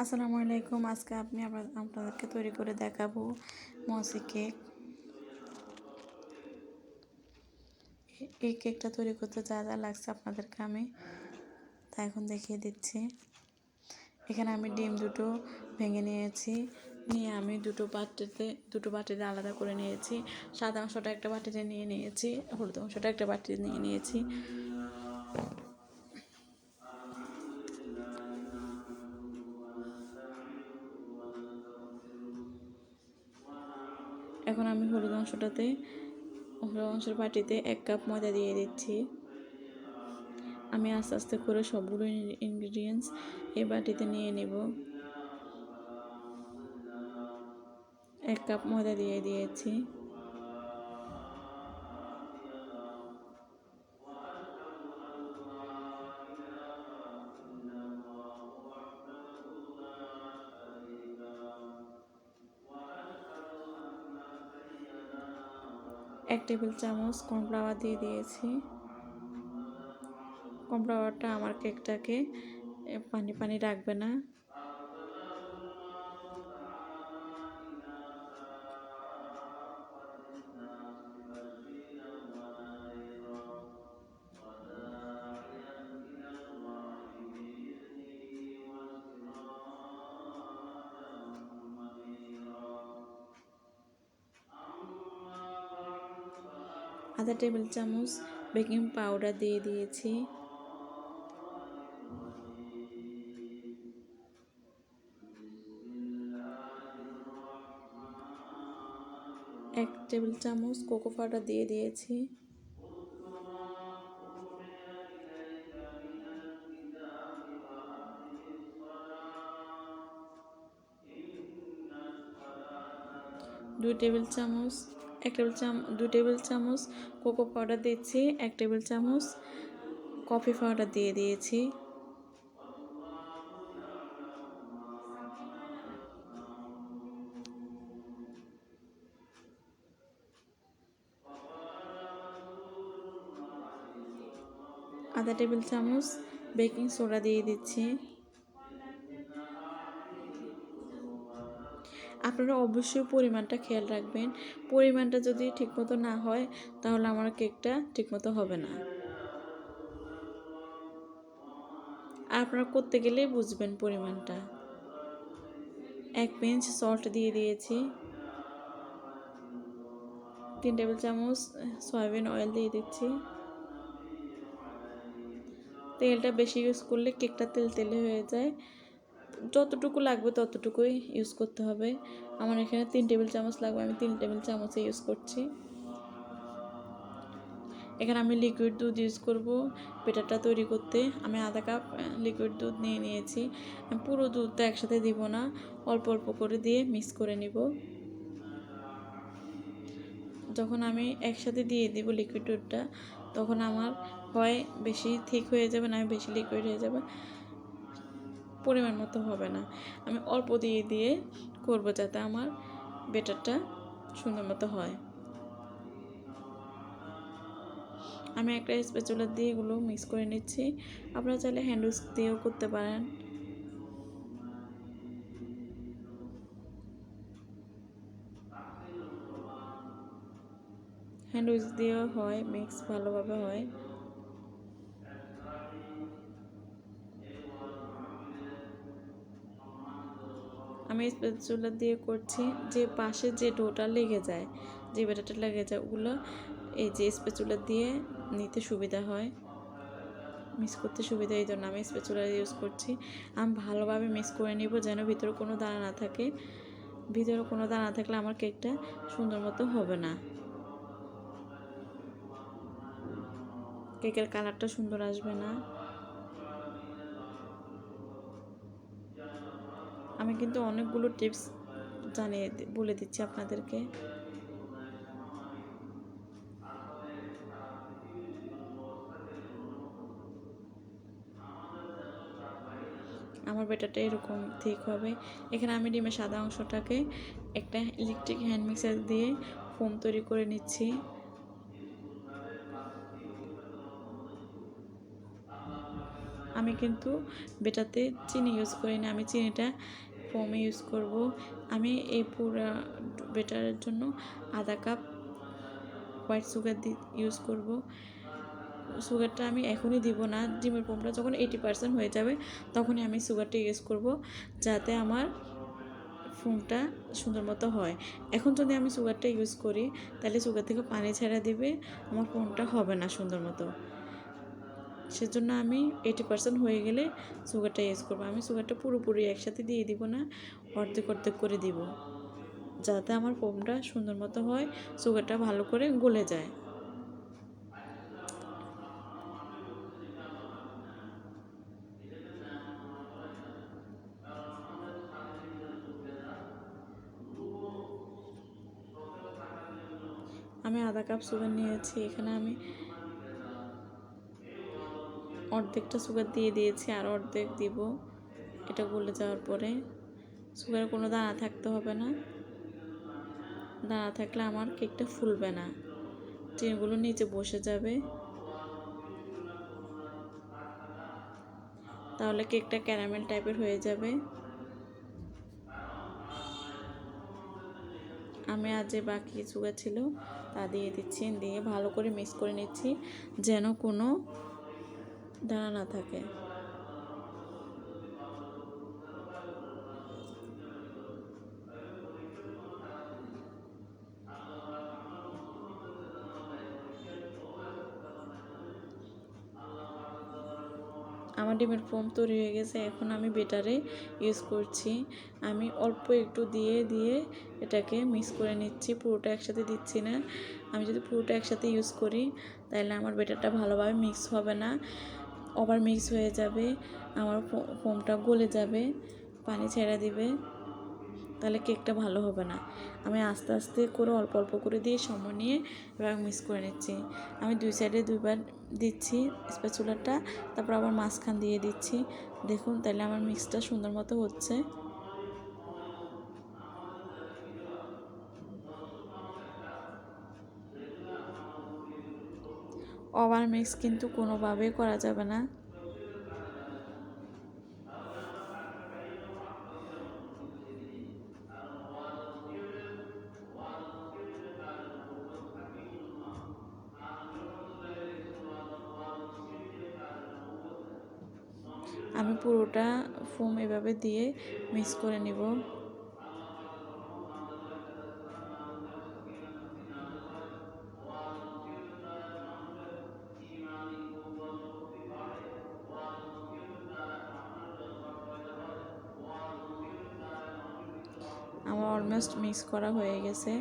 আসসালামু আলাইকুম। আজকে আপনাদেরকে তৈরি করে দেখাবো মসি কেক। এই কেকটা তৈরি করতে যা যা লাগছে আপনাদেরকে আমি তা এখন দেখিয়ে দিচ্ছি। এখানে আমি ডিম দুটো ভেঙে নিয়েছি, নিয়ে আমি দুটো বাটিতে আলাদা করে নিয়েছি। সাদা অংশটা একটা বাটিতে নিয়ে নিয়েছি, হলুদ অংশটা একটা বাটিতে নিয়ে নিয়েছি। এখন আমি হলুদ অংশের বাটিতে 1 কাপ ময়দা দিয়ে দিচ্ছি। আমি আস্তে আস্তে করে সবগুলো ইনগ্রিডিয়েন্টস এই বাটিতে নিয়ে নেব। 1 কাপ ময়দা দিয়ে দিয়েছি। এক টেবিল চামচ কর্নফ্লাওয়ার দিয়ে দিয়েছি। কর্নফ্লাওয়ারটা আমার কেকটাকে পানি পানি রাখবে না। আধা টেবিল চামচ বেকিং পাউডার দিয়ে দিয়েছি। 1 টেবিল চামচ কোকো পাউডার দিয়ে দিয়েছি। দু টেবিল চামচ কোকো পাউডার দিচ্ছি, 1 টেবিল চামচ কফি পাউডার দিয়ে দিয়েছি। আধা টেবিল চামচ বেকিং সোডা দিয়ে দিচ্ছি। আপনারা অবশ্যই পরিমাণটা খেয়াল রাখবেন। পরিমাণটা যদি ঠিকমতো না হয় তাহলে আমার কেকটা ঠিকমতো হবে না। আপনারা করতে গেলেই বুঝবেন পরিমাণটা। 1 পিঞ্চ সল্ট দিয়ে দিয়েছি। 3 টেবিল চামচ সয়াবিন অয়েল দিয়ে দিচ্ছি। তেলটা বেশি ইউজ করলে কেকটা তেলতেলে হয়ে যায়। যতটুকু লাগবে ততটুকুই ইউজ করতে হবে। আমার এখানে 3 টেবিল চামচ লাগবে, আমি 3 টেবিল চামচে ইউজ করছি। এখানে আমি লিকুইড দুধ ইউজ করব ব্যাটারটা তৈরি করতে। আমি আধা কাপ লিকুইড দুধ নিয়ে নিয়েছি। আমি পুরো দুধটা একসাথে দিব না, অল্প অল্প করে দিয়ে মিক্স করে নিব। যখন আমি একসাথে দিয়ে দিব লিকুইড দুধটা, তখন আমার হয় বেশি থিক হয়ে যাবে, না বেশি লিকুইড হয়ে যাবে, পরিমাণ মতো হবে না। আমি অল্প দিয়ে দিয়ে করব যাতে আমার ব্যাটারটা সুন্দর মতো হয়। আমি একটা স্প্যাচুলা দিয়ে এগুলো মিক্স করে নিচ্ছি। আপনারা চাইলে হ্যান্ড উইস্ক দিয়েও করতে পারেন। হ্যান্ড উইস্ক দিয়েও হয়, মিক্স ভালোভাবে হয়। আমি স্প্যাচুলা দিয়ে করছি, যে পাশে যে ডোটা লেগে যায়, যে ব্যাটারটা লেগে যায়, ওগুলো এই যে স্প্যাচুলা দিয়ে নিতে সুবিধা হয়, মিক্স করতে সুবিধা, এই জন্য আমি স্প্যাচুলা ইউজ করছি। আমি ভালোভাবে মিক্স করে নিব যেন ভিতরে কোনো দানা না থাকে। ভিতরে কোনো দানা থাকলে আমার কেকটা সুন্দর মতো হবে না, কেকের কালারটা সুন্দর আসবে না। আমি কিন্তু অনেকগুলো টিপস বলে দিচ্ছি আপনাদেরকে। আমার ব্যাটারটা এরকম ঠিক হবে। এখানে আমি ডিমের সাদা অংশটাকে একটা ইলেকট্রিক হ্যান্ড মিক্সার দিয়ে ফোম তৈরি করে নিচ্ছি। আমি কিন্তু বেটাতে চিনি ইউজ করি না, আমি চিনিটা ফোমে ইউজ করব। আমি এই পুরো বেটারের জন্য আধা কাপ হোয়াইট সুগার ইউজ করব। সুগারটা আমি এখনই দিব না, ডিমের ফোমটা যখন 80% হয়ে যাবে তখনই আমি সুগারটা ইউজ করব, যাতে আমার ফোমটা সুন্দর মতো হয়। এখন যদি আমি সুগারটা ইউজ করি তাহলে সুগার থেকে পানি ছেড়ে দিবে, আমার ফোমটা হবে না সুন্দর মতো। সেজন্য আমি 80% হয়ে গেলে সুগারটা ইউজ করবো। আমি সুগারটা পুরোপুরি একসাথে দিয়ে দিব না, অর্ধেক অর্ধেক করে দিব, যাতে আমার ফোমটা সুন্দর মতো হয়, সুগারটা ভালো করে গলে যায়। আমি আধা কাপ সুগার নিয়েছি, এখানে আমি অর্ধেকটা সুগার দিয়ে দিয়েছি, আর অর্ধেক দিব। এটা গলে যাওয়ার পরে সুগারে কোনো দানা থাকতে হবে না, দানা থাকলে আমার কেকটা ফুলবে না, ট্রেনগুলো নিচে বসে যাবে, তাহলে কেকটা ক্যারামেল টাইপের হয়ে যাবে। আমি আর যে বাকি সুগার ছিল তা দিয়ে দিচ্ছি, দিয়ে ভালো করে মিক্স করে নিচ্ছি যেন কোনো দানা না থাকে। আমার ডিমের ফোম তৈরি হয়ে গেছে, এখন আমি বেটারে ইউজ করছি। আমি অল্প একটু দিয়ে দিয়ে এটাকে মিক্স করে নিচ্ছি, পুরোটা একসাথে দিচ্ছি না। আমি যদি পুরোটা একসাথে ইউজ করি তাহলে আমার বেটারটা ভালোভাবে মিক্স হবে না, ওভার মিক্স হয়ে যাবে, আমার ফোমটা গলে যাবে, পানি ছেড়ে দিবে, তাহলে কেকটা ভালো হবে না। আমি আস্তে আস্তে করে অল্প অল্প করে দিয়ে সময় নিয়ে এবার মিক্স করে নিচ্ছি। আমি দুই সাইডে দুইবার দিচ্ছি স্প্যাচুলাটা, তারপর আবার মাঝখান দিয়ে দিচ্ছি। দেখুন তাহলে আমার মিক্সটা সুন্দর মতো হচ্ছে। ওভার মিক্স কিন্তু কোনোভাবেই করা যাবে না। আমি পুরোটা ফোম এভাবে দিয়ে মিক্স করে নিব। আমার অলমোস্ট মিক্স করা হয়ে গেছে।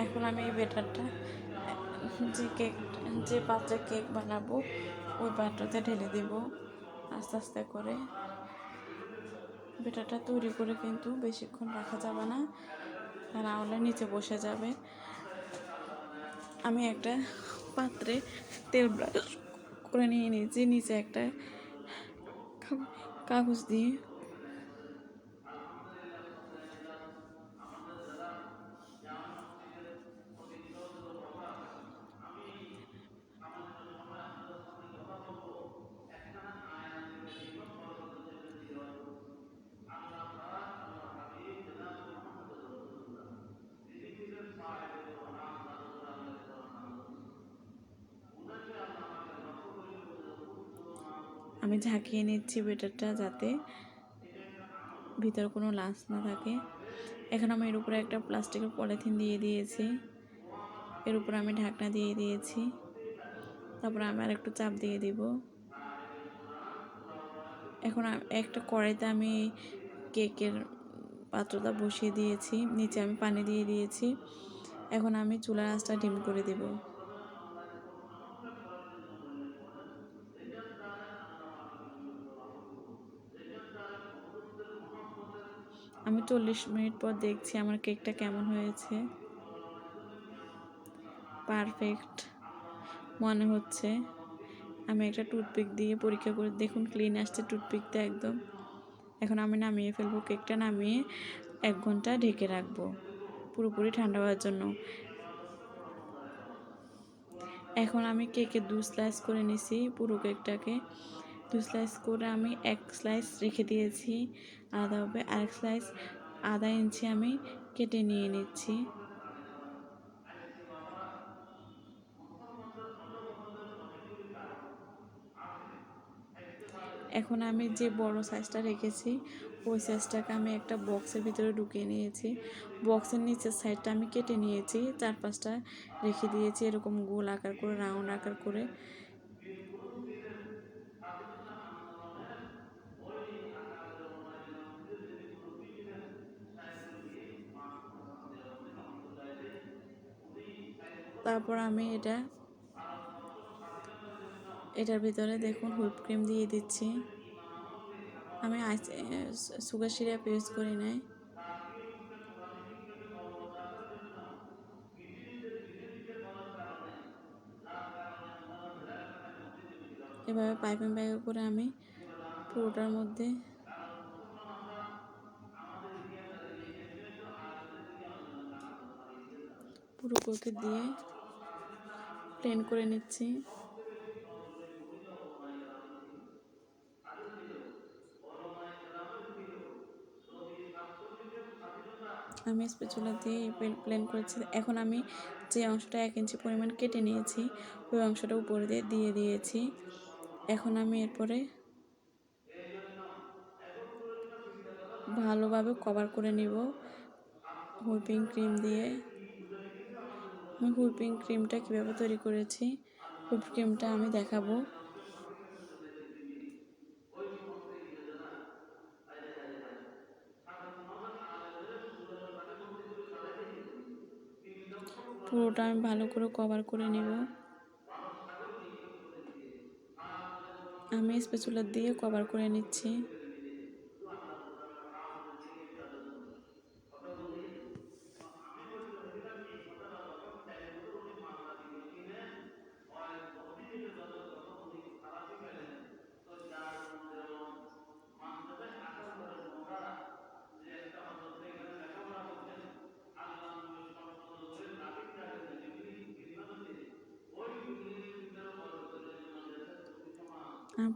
এখন আমি এই ব্যাটারটা যে পাত্রে কেক বানাবো ওই পাত্রতে ঢেলে দেব আস্তে আস্তে করে। ব্যাটারটা তৈরি করে কিন্তু বেশিক্ষণ রাখা যাবে না, তা না হলে নিচে বসে যাবে। আমি একটা পাত্রে তেল ব্রাশ করে নিয়ে নিয়েছি, নিচে একটা কাগজ দিয়ে আমি ঝাঁকিয়ে নিচ্ছি ব্যাটারটা, যাতে ভিতরে কোনো লাঞ্চ না থাকে। এখন আমি এর উপরে একটা প্লাস্টিকের পলিথিন দিয়ে দিয়েছি, এর উপরে আমি ঢাকনা দিয়ে দিয়েছি, তারপরে আমি আর একটু চাপ দিয়ে দিব। এখন একটা কড়াইতে আমি কেকের পাত্রটা বসিয়ে দিয়েছি, নিচে আমি পানি দিয়ে দিয়েছি। এখন আমি চুলার আঁচটা ডিম করে দেব। আমি 40 মিনিট পর দেখছি আমার কেকটা কেমন হয়েছে। পারফেক্ট মনে হচ্ছে। আমি একটা টুথপিক দিয়ে পরীক্ষা করে দেখুন ক্লিন আসছে টুথপিকটা একদম। এখন আমি নামিয়ে ফেলবো। কেকটা নামিয়ে 1 ঘন্টা ঢেকে রাখবো পুরোপুরি ঠান্ডা হওয়ার জন্য। এখন আমি কেকের 2 স্লাইস করে নিছি পুরো কেকটাকে। 2 স্লাইস করে আমি 1 স্লাইস রেখে দিয়েছি আলাদাভাবে। আরেক স্লাইস আধা ইঞ্চি আমি কেটে নিয়ে নিচ্ছি। এখন আমি যে বড় সাইজটা রেখেছি ওই সাইজটাকে আমি একটা বক্সের ভিতরে ঢুকিয়ে নিয়েছি। বক্সের নিচের সাইডটা আমি কেটে নিয়েছি, 4-5টা রেখে দিয়েছি এরকম গোল আকার করে, রাউন্ড আকার করে। তারপর আমি এটার ভিতরে দেখুন হুইপ ক্রিম দিয়ে দিচ্ছি। আমি সুগার সিরাপ ইউজ করি নাই। এভাবে পাইপিং ব্যাগে করে আমি পুরোটার মধ্যে পুরো কোকে দিয়ে প্লেন করে নিচ্ছি। আমি স্প্যাচুলা দিয়ে প্লেন করেছি। এখন আমি যে অংশটা 1 ইঞ্চি পরিমাণ কেটে নিয়েছি ওই অংশটা উপরে দিয়ে দিয়েছি। এখন আমি এরপরে ভালোভাবে কভার করে নিব হুইপিং ক্রিম দিয়ে। আমি হুইপিং ক্রিমটা কীভাবে তৈরি করেছি হুইপ ক্রিমটা আমি দেখাবো। পুরোটা আমি ভালো করে কভার করে নিব। আমি স্প্যাচুলা দিয়ে কভার করে নিচ্ছি।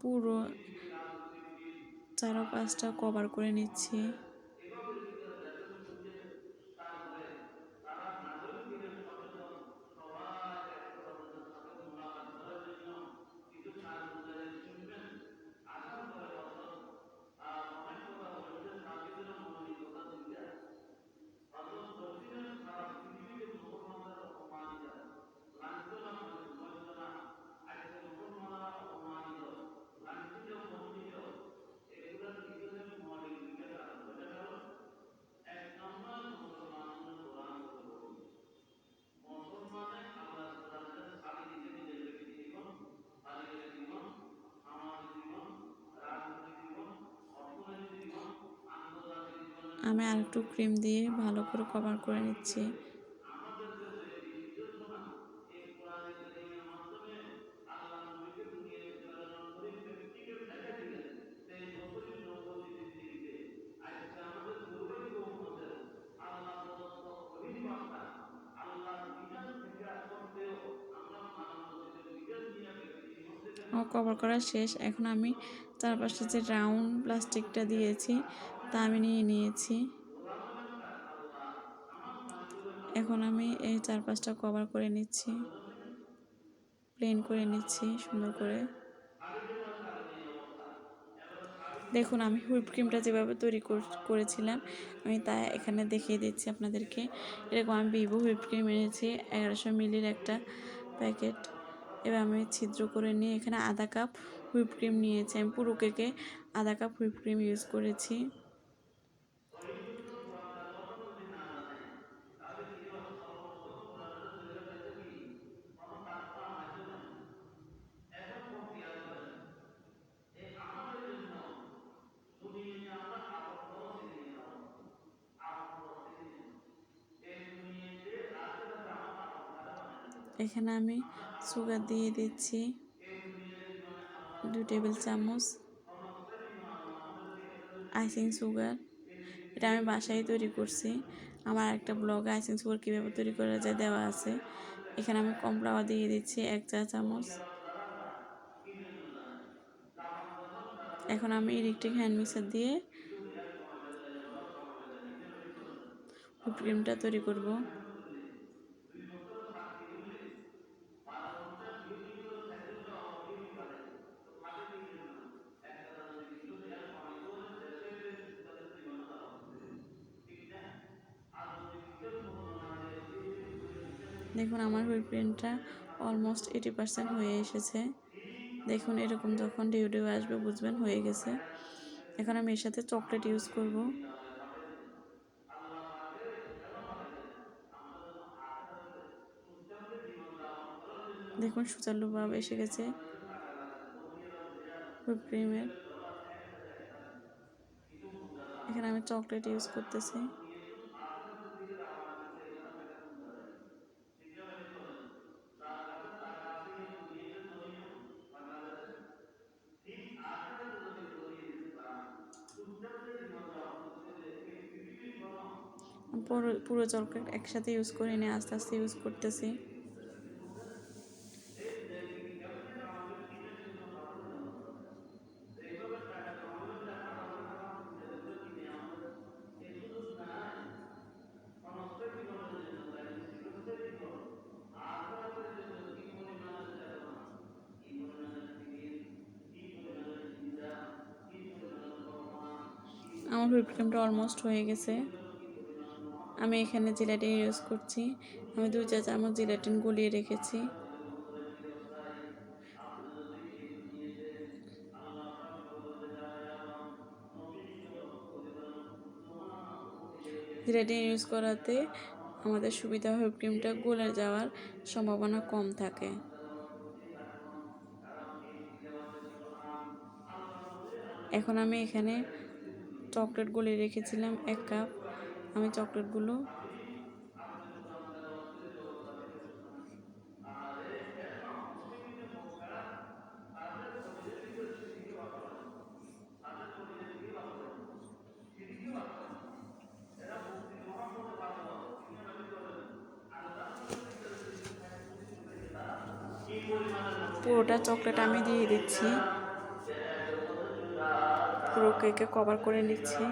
পুরো 4-5টা কভার করে নিচ্ছি। আমি আরেকটু ক্রিম দিয়ে ভালো করে কভার করে নিচ্ছি। আমার কভার করা শেষ। এখন আমি চারপাশে যে রাউন্ড প্লাস্টিকটা দিয়েছি তা আমি নিয়ে নিয়েছি। এখন আমি এই 4-5টা কভার করে নিচ্ছি, প্লেন করে নিচ্ছি সুন্দর করে। দেখুন আমি হুইপ ক্রিমটা যেভাবে তৈরি করেছিলাম আমি তা এখানে দেখিয়ে দিচ্ছি আপনাদেরকে। এরকম আমি ভিভো হুইপ ক্রিম এনেছি 1100 মিলির একটা প্যাকেট। এবার আমি ছিদ্র করে নিয়ে এখানে আধা কাপ হুইপ ক্রিম নিয়েছি। আমি পুরো কেকে আধা কাপ হুইপ ক্রিম ইউজ করেছি। এখানে আমি সুগার দিয়ে দিচ্ছি 2 টেবিল চামচ আইসিং সুগার। এটা আমি বাসায় তৈরি করছি। আমার একটা ব্লগে আইসিং সুগার কীভাবে তৈরি করা যায় দেওয়া আছে। এখানে আমি কর্নফ্লাওয়ার দিয়ে দিচ্ছি 1 চা চামচ। এখন আমি ইলেকট্রিক হ্যান্ড মিক্সার দিয়ে হুইপ ক্রিমটা তৈরি করব। দেখুন আমার হুইপ ক্রিমটা অলমোস্ট 80% হয়ে এসেছে। দেখুন এরকম যখন ঢেউ ঢেউ আসবে বুঝবেন হয়ে গেছে। এখন আমি এর সাথে চকলেট ইউজ করব। দেখুন সুচালু ভাব এসে গেছে হুইপ ক্রিমের। এখানে আমি চকলেট ইউজ করতেছি। পুরো পুরো চকলেট একসাথে ইউজ করি না, আস্তে আস্তে ইউজ করতেছি। আমার হুইপ ক্রিমটা অলমোস্ট হয়ে গেছে। আমি এখানে জেলাটিন ইউজ করছি। আমি 2 চা চামচ জেলাটিন গলিয়ে রেখেছি। জেলাটিন ইউজ করাতে আমাদের সুবিধা হুইপ ক্রিমটা গলে যাওয়ার সম্ভাবনা কম থাকে। এখন আমি এখানে চকলেট গলিয়ে রেখেছিলাম 1 কাপ। আমি চকলেটগুলো পুরোটা চকলেট আমি দিয়ে দিচ্ছি। পুরো কেকে কভার করে নিচ্ছি।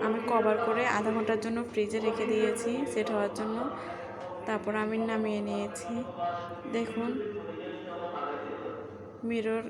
আমি কভার করে আধা ঘন্টার জন্য ফ্রিজে রেখে দিয়েছি সেট হওয়ার জন্য। তারপর আমি নামিয়ে নিয়েছি। দেখুন মিরর